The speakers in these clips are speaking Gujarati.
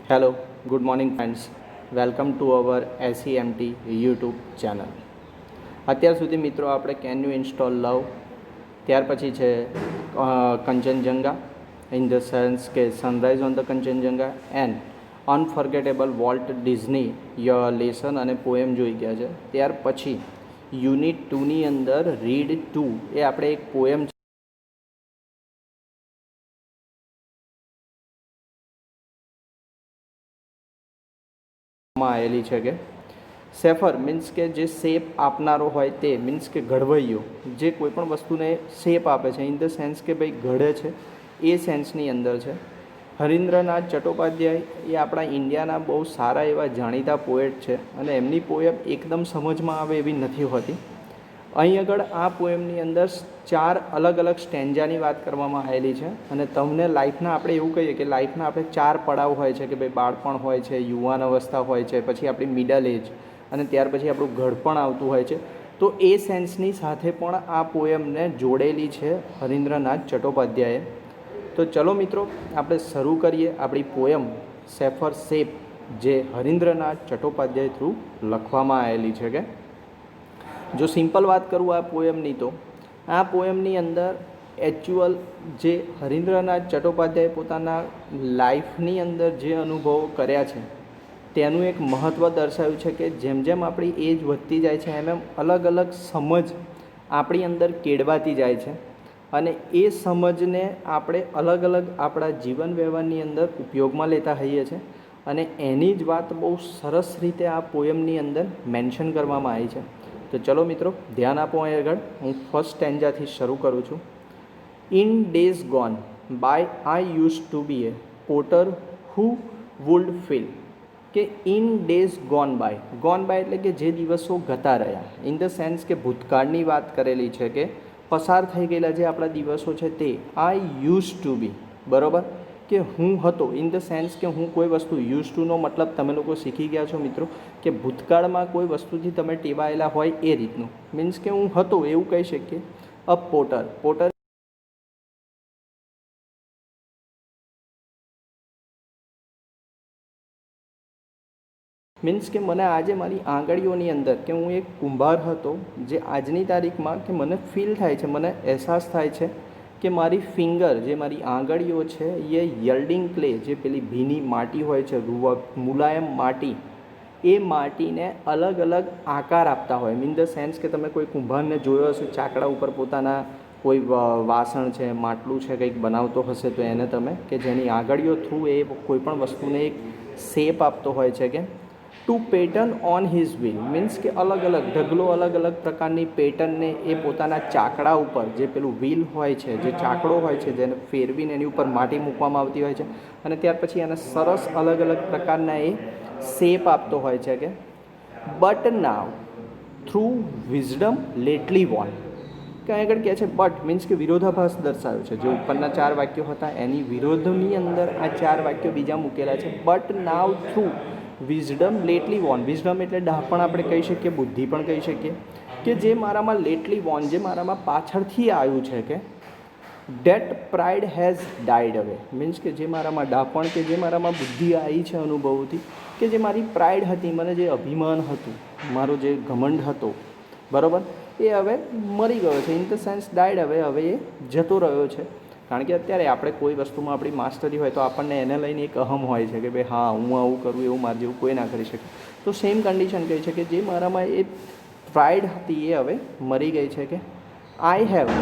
Hello, good morning friends. Welcome to our SEMT YouTube channel. અત્યાર સુધી મિત્રો આપણે કેન યુ ઇન્સ્ટોલ લવ, ત્યાર પછી છે કંચનજંગા ઇન ધ સેન્સ કે sunrise on the Kanchenjunga and unforgettable Walt Disney lesson અને પોએમ જોઈ ગયા છે. ત્યાર પછી યુનિટ 2ની અંદર રીડ 2 એ આપણે એક પોએમ આવેલી છે કે સેફર મીન્સ કે જે શેપ આપનારો હોય તે મીન્સ કે ઘડવૈયો જે કોઈપણ વસ્તુને શેપ આપે છે ઇન ધ સેન્સ કે ભાઈ ઘડે છે એ સેન્સની અંદર છે. હરીન્દ્રનાથ ચટ્ટોપાધ્યાય એ આપણા ઇન્ડિયાના બહુ સારા એવા જાણીતા પોએટ છે અને એમની પોએમ એકદમ સમજમાં આવે એવી નથી હોતી. અહીં આગળ આ પોએમની અંદર 4 અલગ અલગ સ્ટેન્જાની વાત કરવામાં આવેલી છે અને તમને લાઈફના આપણે એવું કહીએ કે લાઈફના આપણે 4 પડાવ હોય છે કે ભાઈ બાળપણ હોય છે, યુવાન અવસ્થા હોય છે, પછી આપણી મિડલ એજ અને ત્યાર પછી આપણું ઘડપણ આવતું હોય છે. તો એ સેન્સની સાથે પણ આ પોએમને જોડેલી છે હરીન્દ્રનાથ ચટ્ટોપાધ્યાયે. તો ચલો મિત્રો આપણે શરૂ કરીએ આપણી પોએમ સેફર શેપ જે હરીન્દ્રનાથ ચટ્ટોપાધ્યાય થ્રુ લખવામાં આવેલી છે. કે જો સિમ્પલ વાત કરું આ પોએમની તો આ પોએમની અંદર એકચ્યુઅલ જે હરીન્દ્રનાથ ચટ્ટોપાધ્યાય પોતાના લાઈફની અંદર જે અનુભવો કર્યા છે તેનું એક મહત્ત્વ દર્શાવ્યું છે કે જેમ જેમ આપણી એજ વધતી જાય છે એમ એમ અલગ અલગ સમજ આપણી અંદર કેળવાતી જાય છે અને એ સમજને આપણે અલગ અલગ આપણા જીવન વ્યવહારની અંદર ઉપયોગમાં લેતા હોઈએ છીએ અને એની જ વાત બહુ સરસ રીતે આ પોએમની અંદર મેન્શન કરવામાં આવી છે. તો ચલો મિત્રો ધ્યાન આપો. અહીં આગળ હું ફર્સ્ટ સ્ટેન્જાથી શરૂ કરું છું. In days gone by I use to be a potter who would feel કે ઇન ડેઝ ગોન બાય એટલે કે જે દિવસો ગતા રહ્યા ઇન ધ સેન્સ કે ભૂતકાળની વાત કરેલી છે કે પસાર થઈ ગયેલા જે આપણા દિવસો છે તે આઈ યુઝ ટુ બી બરાબર કે હું હતો ઇન ધ સેન્સ કે હું કોઈ વસ્તુ યુઝ ટુનો મતલબ તમે લોકો શીખી ગયા છો મિત્રો કે ભૂતકાળમાં કોઈ વસ્તુથી તમે ટેવાયેલા હોય એ રીતનું મીન્સ કે હું હતો એવું કહી શકીએ. અ પોટર મીન્સ કે મને આજે મારી આંગળીઓની અંદર કે હું એક કુંભાર હતો જે આજની તારીખમાં કે મને ફીલ થાય છે, મને અહેસાસ થાય છે કે મારી ફિંગર જે મારી આંગળીઓ છે એ યલ્ડિંગ ક્લે જે પેલી ભીની માટી હોય છે મુલાયમ માટી એ માટીને અલગ અલગ આકાર આપતા હોય. મીન ધ સેન્સ કે તમે કોઈ કુંભારને જોયો હશે ચાકડા ઉપર પોતાના કોઈ વાસણ છે, માટલું છે, કંઈક બનાવતો હશે તો એને તમે કે જેની આંગળીઓ થ્રુ એ કોઈપણ વસ્તુને એક શેપ આપતો હોય છે કે to pattern on his wheel means કે અલગ અલગ ઢગલો અલગ અલગ પ્રકારની પેટર્નને એ પોતાના ચાકડા ઉપર જે પેલું વ્હીલ હોય છે જે ચાકડો હોય છે જેને ફેરવીને એની ઉપર માટી મૂકવામાં આવતી હોય છે અને ત્યાર પછી એને સરસ અલગ અલગ પ્રકારના એ શેપ આપતો હોય છે કે but now through wisdom lately won કે આગળ કહે છે બટ મીન્સ કે વિરોધાભાસ દર્શાવ્યો છે. જે ઉપરના 4 વાક્યો હતા એની વિરોધની અંદર આ 4 વાક્યો બીજા મૂકેલા છે. But now through wisdom lately won wisdom એટલે ડહાપણ આપણે કહી શકીએ, બુદ્ધિ પણ કહી શકીએ કે જે મારામાં લેટલી વોન જે મારામાં પાછળથી આવ્યું છે કે ડેટ પ્રાઇડ હેઝ ડાઈડ અવે મીન્સ કે જે મારામાં ડાપણ કે જે મારામાં બુદ્ધિ આવી છે અનુભવથી કે જે મારી પ્રાઇડ હતી મને જે અભિમાન હતું મારો જે ઘમંડ હતો બરાબર એ હવે મરી ગયો છે. ઇન ધ સેન્સ ડાઈડ હવે એ જતો રહ્યો છે. કારણ કે અત્યારે આપણે કોઈ વસ્તુમાં આપણી માસ્ટરી હોય તો આપણને એને લઈને એક અહમ હોય છે કે ભાઈ હા હું આવું કરું એવું મારે જેવું કોઈ ના કરી શકે. તો સેમ કન્ડિશન કહી છે કે જે મારામાં એ પ્રાઇડ હતી એ હવે મરી ગઈ છે કે આઈ હેવ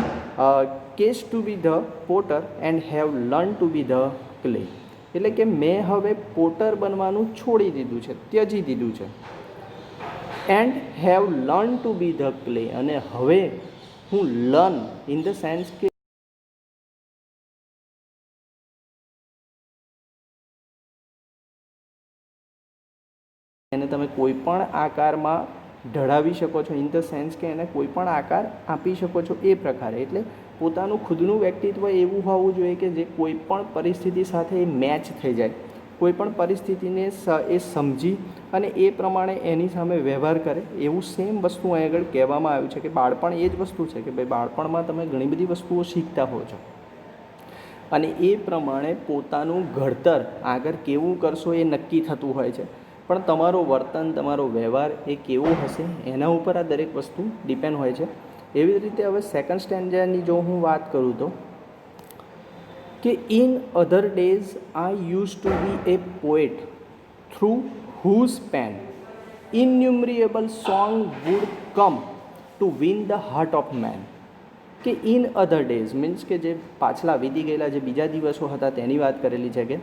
કેસ to be the Potter and have learn to be the clay એટલે કે મેં હવે પોટર બનવાનું છોડી દીધું છે, ત્યજી દીધું છે. And have learn to be the clay અને હવે હું લર્ન ઇન ધ સેન્સ કે એને તમે કોઈ પણ આકારમાં ઢળાવી શકો છો. ઇન ધ સેન્સ કે એને કોઈ પણ આકાર આપી શકો છો એ પ્રકારે. એટલે પોતાનું ખુદનું વ્યક્તિત્વ એવું હોવું જોઈએ કે જે કોઈ પણ પરિસ્થિતિ સાથે એ મેચ થઈ જાય, કોઈ પણ પરિસ્થિતિને એ સમજી અને એ પ્રમાણે એની સામે વ્યવહાર કરે. એવું સેમ વસ્તુ અહીં આગળ કહેવામાં આવ્યું છે કે બાળપણ એ જ વસ્તુ છે કે ભાઈ બાળપણમાં તમે ઘણી બધી વસ્તુઓ શીખતા હો છો. અને એ પ્રમાણે પોતાનું ઘડતર આગળ કેવું કરશો એ નક્કી થતું હોય છે. પણ તમારો વર્તન, તમારો વ્યવહાર એ કેવો હશે એના ઉપર આ દરેક વસ્તુ ડિપેન્ડ હોય છે. એવી જ રીતે હવે સેકન્ડ સ્ટેન્ડર્ડની જો હું વાત કરું તો કે in other days I use to be a poet through whose pen innumerable song would come to win the heart of main. કે ઇન અધર ડેઝ મીન્સ કે જે પાછલા વીતી ગયેલા જે બીજા દિવસો હતા તેની વાત કરેલી છે કે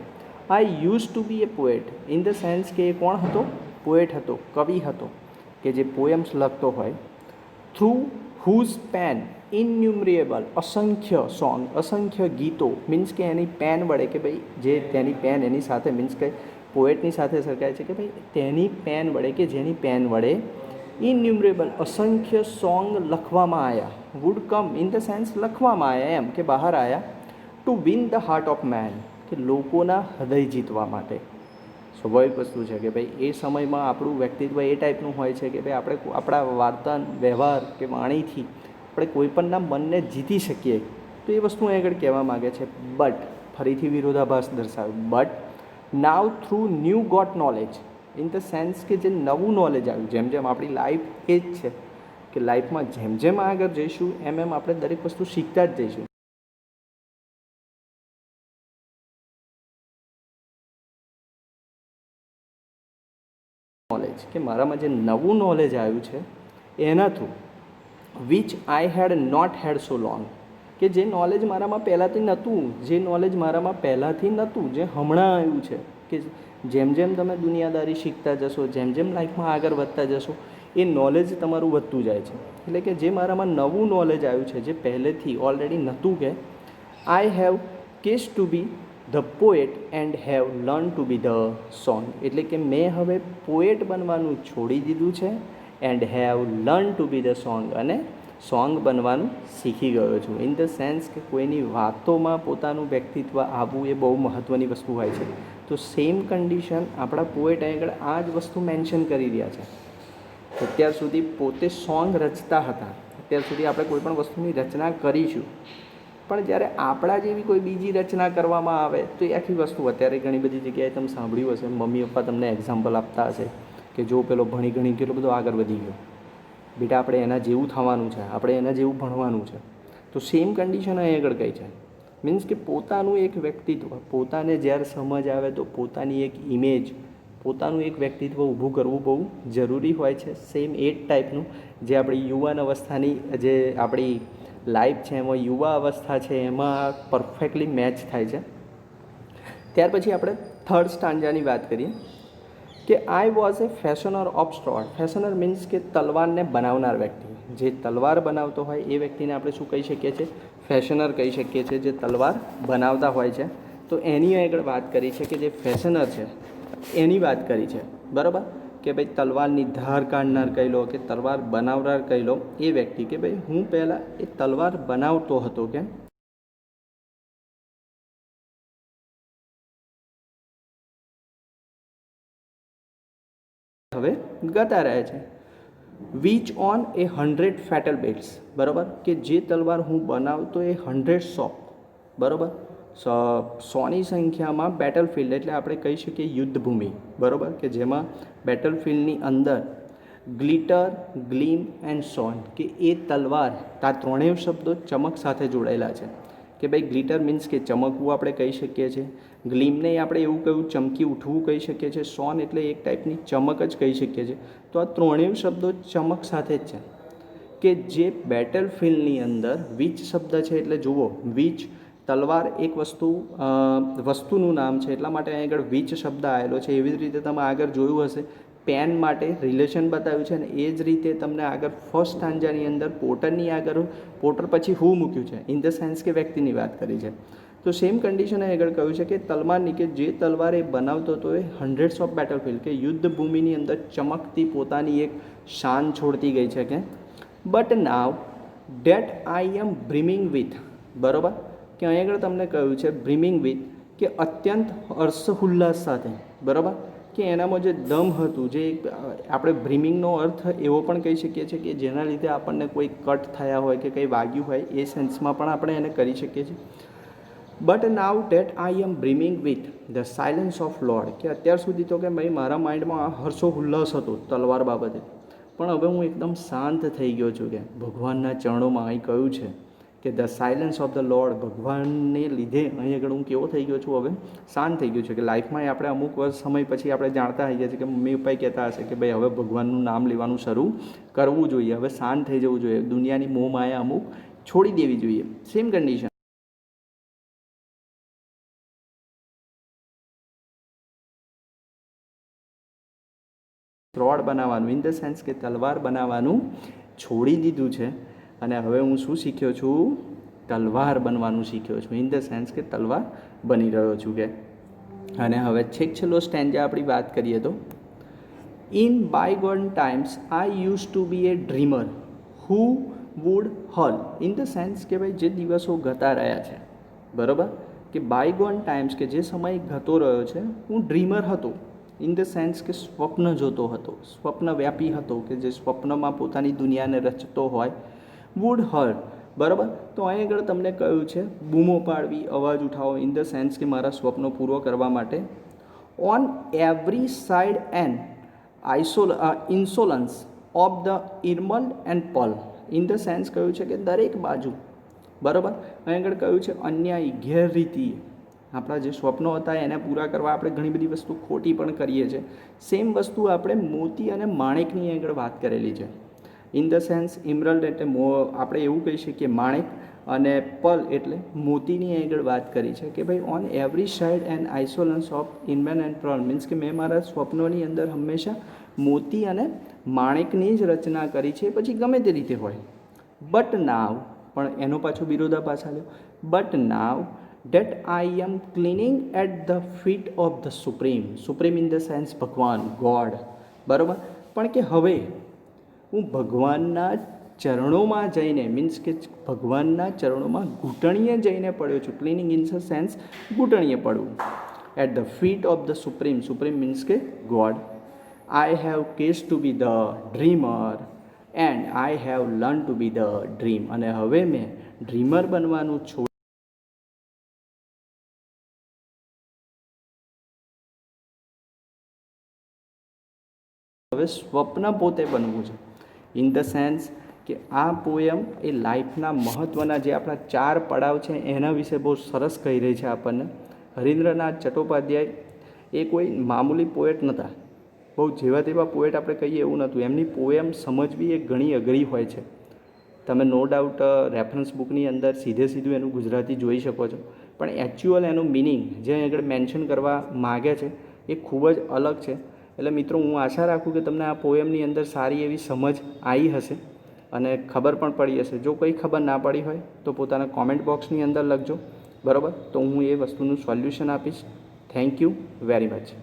I use to be a poet in the sense કે એ કોણ હતો? પોએટ હતો, કવિ હતો, કે જે પોએમ્સ લખતો હોય. થ્રુ હુઝ પેન ઇન્યુમરેબલ અસંખ્ય સોંગ, અસંખ્ય ગીતો, મીન્સ કે એની પેન વડે, કે ભાઈ જે તેની પેન એની સાથે, મીન્સ કે પોએટની સાથે સરખાય છે કે ભાઈ તેની પેન વડે, કે જેની પેન વડે ઇન્યુમરેબલ અસંખ્ય સોંગ લખવામાં આવ્યા. Would come in the sense લખવામાં આવ્યા એમ કે બહાર આવ્યા. To win the heart of main કે લોકોના હૃદય જીતવા માટે. સ્વાભાવિક વસ્તુ છે કે ભાઈ એ સમયમાં આપણું વ્યક્તિત્વ એ ટાઈપનું હોય છે કે ભાઈ આપણે આપણા વર્તન, વ્યવહાર કે વાણીથી આપણે કોઈપણના મનને જીતી શકીએ. તો એ વસ્તુ આગળ કહેવા માગે છે. બટ ફરીથી વિરોધાભાસ દર્શાવે. But now through new got knowledge in the sense કે જે નવું નોલેજ આવ્યું, જેમ જેમ આપણી લાઈફ એ જ છે કે લાઈફમાં જેમ જેમ આગળ જઈશું એમ એમ આપણે દરેક વસ્તુ શીખતા જ જઈશું. નોલેજ કે મારામાં જે નવું નોલેજ આવ્યું છે એના through which I had not had so long કે જે નોલેજ મારામાં પહેલાંથી નહોતું, જે નોલેજ મારામાં પહેલાંથી નહોતું, જે હમણાં આવ્યું છે. કે જેમ જેમ તમે દુનિયાદારી શીખતા જશો, જેમ જેમ લાઈફમાં આગળ વધતા જશો એ નોલેજ તમારું વધતું જાય છે. એટલે કે જે મારામાં નવું નોલેજ આવ્યું છે, જે પહેલેથી ઓલરેડી નહોતું, કે આઈ હેવ કેસ to be the poet and have learn to be the song. એટલે કે મેં હવે પોએટ બનવાનું છોડી દીધું છે and have learn to be the song, અને સોંગ બનવાનું શીખી ગયો છું. ઇન ધ સેન્સ કે કોઈની વાતોમાં પોતાનું વ્યક્તિત્વ આવવું એ બહુ મહત્ત્વની વસ્તુ હોય છે. તો સેમ કન્ડિશન આપણા પોએટ આગળ આ જ વસ્તુ મેન્શન કરી રહ્યા છે. અત્યાર સુધી પોતે સોંગ રચતા હતા, અત્યાર સુધી આપણે કોઈ પણ વસ્તુની રચના કરીશું, પણ જ્યારે આપણા જેવી કોઈ બીજી રચના કરવામાં આવે તો એ આખી વસ્તુ, અત્યારે ઘણી બધી જગ્યાએ તમે સાંભળ્યું હશે, મમ્મી પપ્પા તમને એક્ઝામ્પલ આપતા હશે કે જો પેલો ભણી ગણી કેટલો બધો આગળ વધી ગયો, બેટા આપણે એના જેવું થવાનું છે, આપણે એના જેવું ભણવાનું છે. તો સેમ કન્ડિશન અહીં આગળ કઈ છે? મીન્સ કે પોતાનું એક વ્યક્તિત્વ, પોતાને જ્યારે સમજ આવે તો પોતાની એક ઇમેજ, પોતાનું એક વ્યક્તિત્વ ઊભું કરવું બહુ જરૂરી હોય છે. સેમ એ જ ટાઈપનું જે આપણી યુવાન અવસ્થાની જે આપણી લાઈફ છે એમાં યુવા અવસ્થા છે એમાં પરફેક્ટલી મેચ થાય છે. ત્યાર પછી આપણે થર્ડ સ્ટાન્જાની વાત કરીએ કે I was A fashioner of stored. Fashioner means કે તલવારને બનાવનાર વ્યક્તિ. જે તલવાર બનાવતો હોય એ વ્યક્તિને આપણે શું કહી શકીએ છીએ? ફેશનર કહી શકીએ છીએ, જે તલવાર બનાવતા હોય છે. તો એની આગળ વાત કરી છે કે જે ફેશનર છે એની વાત કરી છે, બરાબર, કે ભાઈ તલવારની ધાર કાઢનાર કહી લો કે તલવાર બનાવનાર કહી લો એ વ્યક્તિ, કે ભાઈ હું પહેલાં એ તલવાર બનાવતો હતો, કે હવે ગતા રહે છે. વિચ ઓન એ 100 ફેટલ બેટ્સ, બરાબર, કે જે તલવાર હું બનાવતો એ 100 સો, બરાબર, સોની સંખ્યામાં બેટલફિલ્ડ, એટલે આપણે કહી શકીએ યુદ્ધભૂમિ, બરાબર, કે જેમાં બેટલફિલ્ડની અંદર ગ્લિટર, ગ્લીમ એન્ડ સોન, કે એ તલવાર, આ ત્રણેય શબ્દો ચમક સાથે જોડાયેલા છે. કે ભાઈ ગ્લિટર મીન્સ કે ચમકવું આપણે કહી શકીએ છીએ, ગ્લીમને આપણે એવું કહ્યું ચમકી ઉઠવું કહી શકીએ છીએ, સોન એટલે એક ટાઈપની ચમક જ કહી શકીએ છીએ. તો આ ત્રણેય શબ્દો ચમક સાથે જ છે. કે જે બેટલફિલ્ડની અંદર વીચ શબ્દ છે, એટલે જુઓ વીચ, તલવાર એક વસ્તુનું નામ છે એટલા માટે અહીં આગળ વીચ શબ્દ આવેલો છે. એવી જ રીતે તમે આગળ જોયું હશે પેન માટે રિલેશન બતાવ્યું છે, અને એ જ રીતે તમને આગળ ફર્સ્ટ સ્ટાન્જાની અંદર પોટરની આગળ પોટર પછી હું મૂક્યું છે, ઇન ધ સેન્સ કે વ્યક્તિની વાત કરી છે. તો સેમ કન્ડિશન આગળ કહ્યું છે કે તલવારની, કે જે તલવાર એ બનાવતો હતો એ 100 ઓફ બેટલફિલ્ડ, કે યુદ્ધભૂમિની અંદર ચમકતી પોતાની એક શાન છોડતી ગઈ છે. કે but now that I am brimming with, બરાબર, કે અહીં આગળ તમને કહ્યું છે બ્રિમિંગ વિથ, કે અત્યંત હર્ષોલ્લાસ સાથે, બરાબર, કે એનામાં જે દમ હતું, જે આપણે બ્રિમિંગનો અર્થ એવો પણ કહી શકીએ છીએ કે જેના લીધે આપણને કોઈ કટ થયા હોય કે કંઈ વાગ્યું હોય એ સેન્સમાં પણ આપણે એને કરી શકીએ છીએ. But now that I am brimming with the silence of Lord, કે અત્યાર સુધી તો કે ભાઈ મારા માઇન્ડમાં હર્ષો ઉલ્લાસ હતો તલવાર બાબતે, પણ હવે હું એકદમ શાંત થઈ ગયો છું. કે ભગવાનના ચરણોમાં અહીં કહ્યું છે કે the silence of the lord, ભગવાનને લીધે અહીં આગળ હું કેવો થઈ ગયો છું, હવે શાંત થઈ ગયો છું. કે લાઈફમાં આપણે અમુક વર્ષ સમય પછી આપણે જાણતા હોઈએ છીએ કે મમ્મી પપ્પાએ કહેતા હશે કે ભાઈ હવે ભગવાનનું નામ લેવાનું શરૂ કરવું જોઈએ, હવે શાંત થઈ જવું જોઈએ, દુનિયાની મોહ માયા અમુક છોડી દેવી જોઈએ. સેમ કન્ડિશન રોડ બનાવવાનું, ઇન ધ સેન્સ કે તલવાર બનાવવાનું છોડી દીધું છે, અને હવે હું શું શીખ્યો છું, તલવાર બનવાનું શીખ્યો છું. ઇન ધ સેન્સ કે તલવાર બની રહ્યો છું. કે અને હવે છેલ્લો સ્ટેન્જા આપણી વાત કરીએ તો, in bygone times I use to be a dreamer who would hull, in the sense કે ભાઈ જે દિવસો ગતા રહ્યા છે, બરાબર, કે બાયગોન ટાઈમ્સ કે જે સમય ગતો રહ્યો છે, હું ડ્રીમર હતો. ઇન ધ સેન્સ કે સ્વપ્ન જોતો હતો, સ્વપ્ન વ્યાપી હતો, કે જે સ્વપ્નમાં પોતાની દુનિયાને રચતો હોય, વુડ હર, બરાબર. તો અહીં આગળ તમને કહ્યું છે બૂમો પાડવી, અવાજ ઉઠાવો, ઇન ધ સેન્સ કે મારા સ્વપ્નો પૂરો કરવા માટે. On every side and insolence of the ઇર્મલ and pal, in the sense કહ્યું છે કે દરેક બાજુ, બરાબર. અહીં આગળ કહ્યું છે અન્યાયી, ગેરરીતિ, આપણા જે સ્વપ્નો હતા એને પૂરા કરવા આપણે ઘણી બધી વસ્તુ ખોટી પણ કરીએ છીએ. સેમ વસ્તુ આપણે મોતી અને માણેકની આગળ વાત કરેલી છે. ઇન ધ સેન્સ ઇમરલ્ડ એટલે આપણે એવું કહી શકીએ માણેક, અને પલ એટલે મોતીની આગળ વાત કરી છે કે ભાઈ ઓન એવરી સાઇડ એન્ડ આઇસોલન્સ ઓફ ઇનમેન એન્ડ પર્લ, મીન્સ કે મેં મારા સ્વપ્નોની અંદર હંમેશા મોતી અને માણેકની જ રચના કરી છે, પછી ગમે તે રીતે હોય. બટ નાવ, પણ એનો પાછો વિરોધાભાસ આવ્યો, but now that I am cleaning at the feet of the Supreme, Supreme in the sense ભગવાન, ગોડ, બરાબર. પણ કે હવે હું ભગવાનના ચરણોમાં જઈને, મીન્સ કે ભગવાનના ચરણોમાં ઘૂંટણીએ જઈને પડ્યો છું. ક્લિનિંગ ઇન ધ સેન્સ ઘૂંટણીએ પડવું. At the feet of the supreme, supreme means કે ગોડ. આઈ હેવ કેસ to be the dreamer and I have learn to be the dream, અને હવે મેં ડ્રીમર બનવાનું છોડ હવે સ્વપ્ન પોતે બનવું છે. ઇન ધ સેન્સ કે આ પોયમ એ લાઈફના મહત્ત્વના જે આપણા 4 પડાવ છે એના વિશે બહુ સરસ કહી રહી છે આપણને. હરીન્દ્રનાથ ચટ્ટોપાધ્યાય એ કોઈ મામૂલી પોએટ નહોતા, બહુ જેવા તેવા પોએટ આપણે કહીએ એવું નહોતું. એમની પોયમ સમજવી એ ઘણી અઘરી હોય છે. તમે નો ડાઉટ રેફરન્સ બુકની અંદર સીધું એનું ગુજરાતી જોઈ શકો છો, પણ એકચ્યુઅલ એનું મિનિંગ જે આગળ મેન્શન કરવા માગે છે એ ખૂબ જ અલગ છે. એટલે મિત્રો, હું આશા રાખું કે તમને આ પોએમની અંદર સારી એવી સમજ આવી હશે અને ખબર પણ પડી હશે. જો કંઈ ખબર ના પડી હોય તો પોતાના કોમેન્ટ બોક્સની અંદર લખજો, બરાબર. તો હું એ વસ્તુનું સોલ્યુશન આપીશ. Thank you very much.